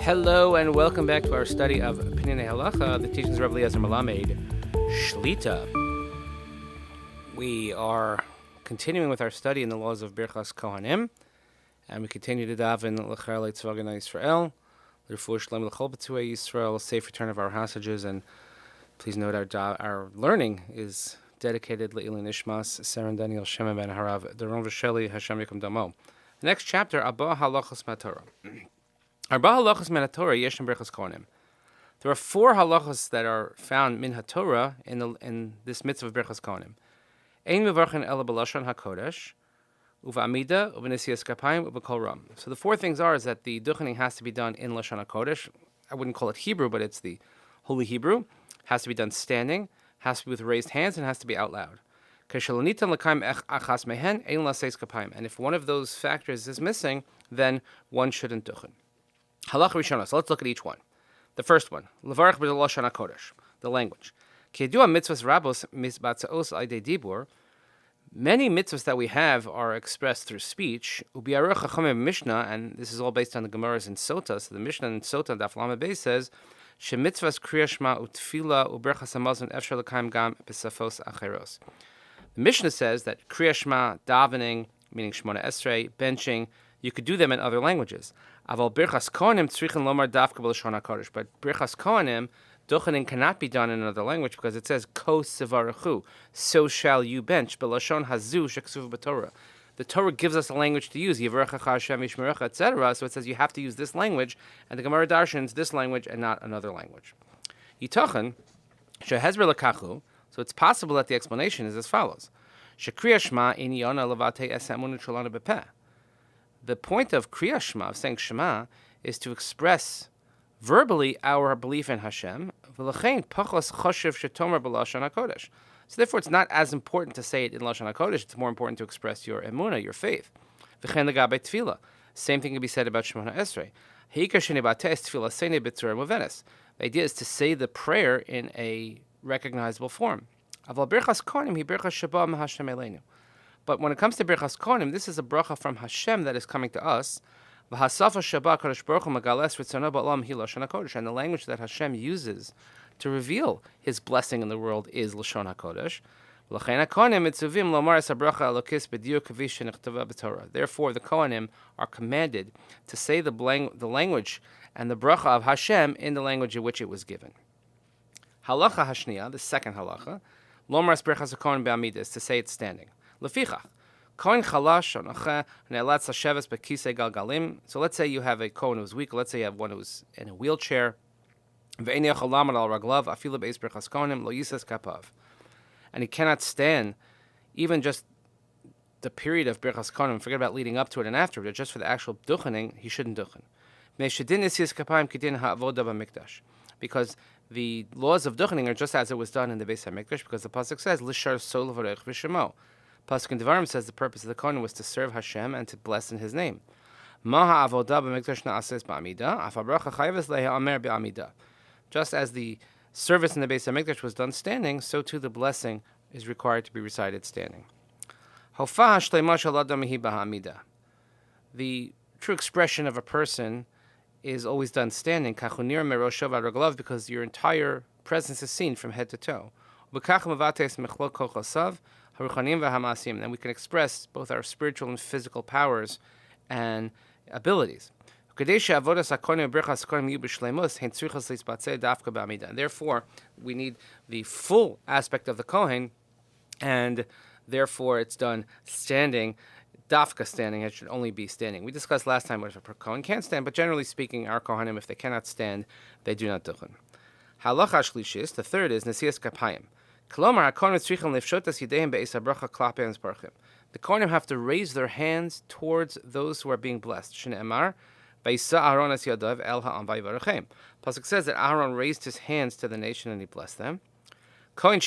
Hello and welcome back to our study of Peninei Halacha, the teachings of Rabbi Eliezer Melamed, Shlita. We are continuing with our study in the laws of Birchat Kohanim, and we continue to daven L'Chayalei Tzvagei Yisrael, L'Refuah Shlema L'Chol B'Tzuei Yisrael, safe return of our hostages, and please note our learning is dedicated Le'ili Nishmas, Seren Daniel Shema Ben Harav, Doron V'Sheli Hashem Yikum Damo. The next chapter, Abba Halachos MaTorah. Arba halachos min haTorah yesh in Birchas Kohanim. There are 4 halachos that are found min haTorah in this mitzvah of Birchas Kohanim. Ein mevarchen ela b'lashon hakodesh, uva'amida, uvenesias kapayim, uvekol ram. So the 4 things is that the Duchening has to be done in lashon hakodesh. I wouldn't call it Hebrew, but it's the Holy Hebrew. Has to be done standing, has to be with raised hands, and has to be out loud. And if one of those factors is missing, then one shouldn't duchen. Halacha Rishona. So let's look at each one. The first one, Levarach b'Lashon HaKodesh, the language. K'yadua mitzvahs rabos misbatzaos aydei dibur. Many mitzvahs that we have are expressed through speech. Ubiaruch Chachamim Mishnah, and this is all based on the Gemaras in Sota. So the Mishnah in Sota, Daf Lamed Beis says, shemitzvahs kriya shema utfila uberchas hamazon efshar l'kaim gam b'safos acheros. The Mishnah says that kriya shema, davening, meaning Shemona Esrei, benching, you could do them in other languages. Aval Birchas Kohanim tzrichen lomar dafka b'lashon hakodesh. But Birchas Kohanim, Duchening cannot be done in another language because it says ko sevarachu, so shall you bench b'lashon hazu sheksuv b'Torah. The Torah gives us a language to use, Yivarechacha Hashem Yishmerecha, etc. So it says you have to use this language, and the Gemara darshans this language and not another language. Yitochen shehezber lekachu. So it's possible that the explanation is as follows: Shekriya Shema inyona levate esamunu shalana bepeh. The point of Kriya Shema, of saying Shema, is to express verbally our belief in Hashem. So therefore, it's not as important to say it in Lashon HaKodesh. It's more important to express your emunah, your faith. Same thing can be said about Shemona Esrei. The idea is to say the prayer in a recognizable form. But when it comes to Birchas Kohanim, this is a bracha from Hashem that is coming to us. And the language that Hashem uses to reveal His blessing in the world is Lashon HaKodesh. Therefore, the Kohanim are commanded to say the language and the bracha of Hashem in the language in which it was given. Halacha Hashniya, the second halacha, Lomar Birchas Kohanim be'amida, is to say it standing. Lefichach, Kohen chalash ne'elatz hasheves bekisei galgalim. So let's say you have a Kohen who's weak. Let's say you have one who's in a wheelchair. Ve'enei yachol lamad al raglav afilu beis birchas kohanim lo yises kapav. And he cannot stand, even just the period of birchas kohanim. Forget about leading up to it and after it. Just for the actual duchening, he shouldn't duchen. Me'shedin yises kapayim kedin ha'avoda b'mikdash. Because the laws of duchening are just as it was done in the Beis HaMikdash. Because the pasuk says lishar sol v'reich v'shemo. Pasuk in Devarim says the purpose of the Kohen was to serve Hashem and to bless in His name. Just as the service in the Beis HaMikdash was done standing, so too the blessing is required to be recited standing. The true expression of a person is always done standing, because your entire presence is seen from head to toe. And we can express both our spiritual and physical powers and abilities. And therefore, we need the full aspect of the Kohen, and therefore it's done standing. Dafka standing, it should only be standing. We discussed last time what if a Kohen can't stand, but generally speaking, our Kohanim, if they cannot stand, they do not duchen. Halacha Shlishis, the third is Nesias Kapayim. The Kohanim have to raise their hands towards those who are being blessed. Pasuk says that Aaron raised his hands to the nation and he blessed them. So a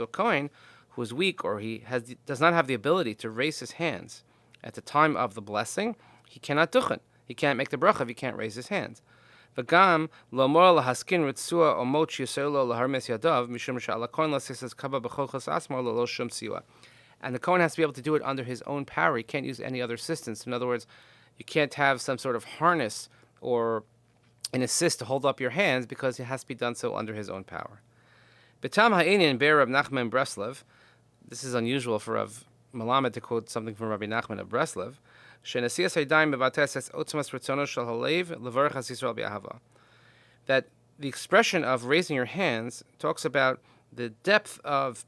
Kohen who is weak or does not have the ability to raise his hands at the time of the blessing, he cannot duchen. He can't make the bracha if he can't raise his hands. V'gam lomor lahaskin ritzua omot yiselo laharmes yadav mishum she'ala kohen lasisas kaba b'chochas asmar lo shum siwa. And the Kohen has to be able to do it under his own power. He can't use any other assistance. In other words, you can't have some sort of harness or an assist to hold up your hands because it has to be done so under his own power. Betam ha'inin ber Rav Nachman Breslov. This is unusual for Rav Malamed to quote something from Rabbi Nachman of Breslov. That the expression of raising your hands talks about the depth of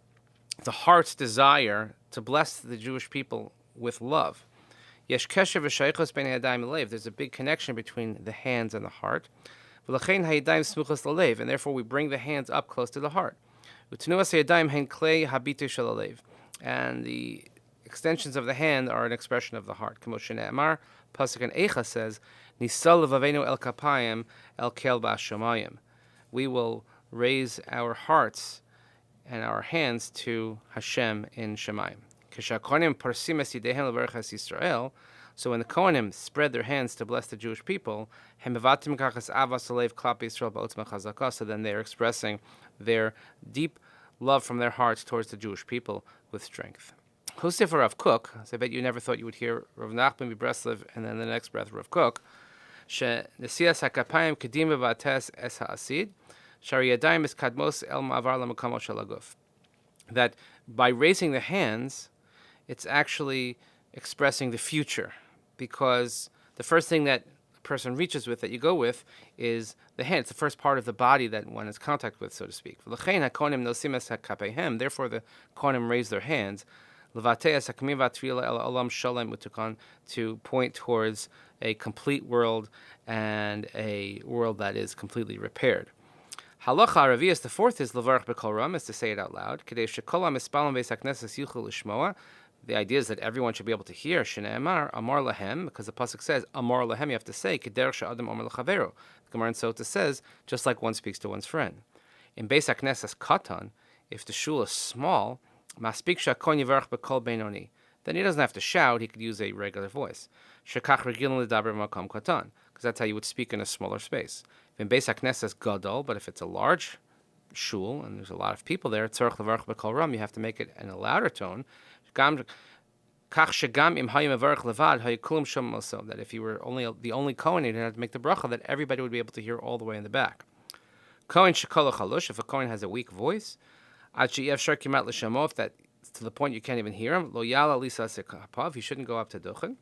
the heart's desire to bless the Jewish people with love. There's a big connection between the hands and the heart. And therefore we bring the hands up close to the heart. And the extensions of the hand are an expression of the heart. Pasuk in Eicha says, Nisal levavenu el kapayim el kel ba'ashamayim. We will raise our hearts and our hands to Hashem in Shemayim. So when the Kohanim spread their hands to bless the Jewish people, so then they are expressing their deep love from their hearts towards the Jewish people with strength. Hosef Rav Kook, so I bet you never thought you would hear Rav Nachman Breslov and then the next breath Rav Kook, that by raising the hands, it's actually expressing the future, because the first thing that a person reaches with, that you go with, is the hand. It's the first part of the body that one has contact with, so to speak. Therefore, the Kohanim raise their hands to point towards a complete world and a world that is completely repaired. Halacha Ravias, the fourth is Levarach B'Kol Ram, is to say it out loud. The idea is that everyone should be able to hear. Shne'emar Amar Lahem, because the pasuk says Amar Lahem, you have to say Keder She'adam Amar L'Chavero. The Gemara in Sota says, just like one speaks to one's friend. In Beis HaKnesses Katan, if the shul is small, Maspik Shakon Yivarach B'Kol Beinoni, then he doesn't have to shout, he could use a regular voice. Shekach Regilin L'Daber Makom Katan, because that's how you would speak in a smaller space. In Beis HaKnesses Gadol, but if it's a large shul and there's a lot of people there, Tzorach Levarach B'Kol Ram, you have to make it in a louder tone. That if you were the only Kohen, you didn't have to make the bracha, that everybody would be able to hear all the way in the back. Kohen shekol chalush, if a Kohen has a weak voice, if that to the point you can't even hear him, lo yala lisa sekapav, he shouldn't go up to Duchening.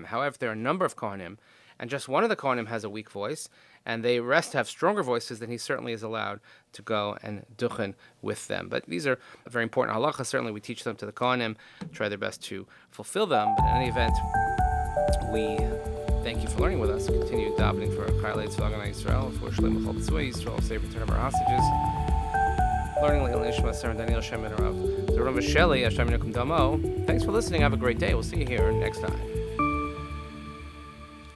However, there are a number of Kohanim, and just one of the Kohanim has a weak voice, and the rest have stronger voices, then he certainly is allowed to go and duchen with them. But these are very important halachas. Certainly we teach them to the Kohanim, try their best to fulfill them. But in any event, we thank you for learning with us. Continue davening for Chayalei Tzvah Haganah Yisrael, for Shalom B'chol Tzvah Yisrael, safe return of our hostages. Learning Leil Nishmat, Sarah Daniel Shem and Rav Zerum V'Sheli, Hashem Yenukum Damo. Thanks for listening. Have a great day. We'll see you here next time.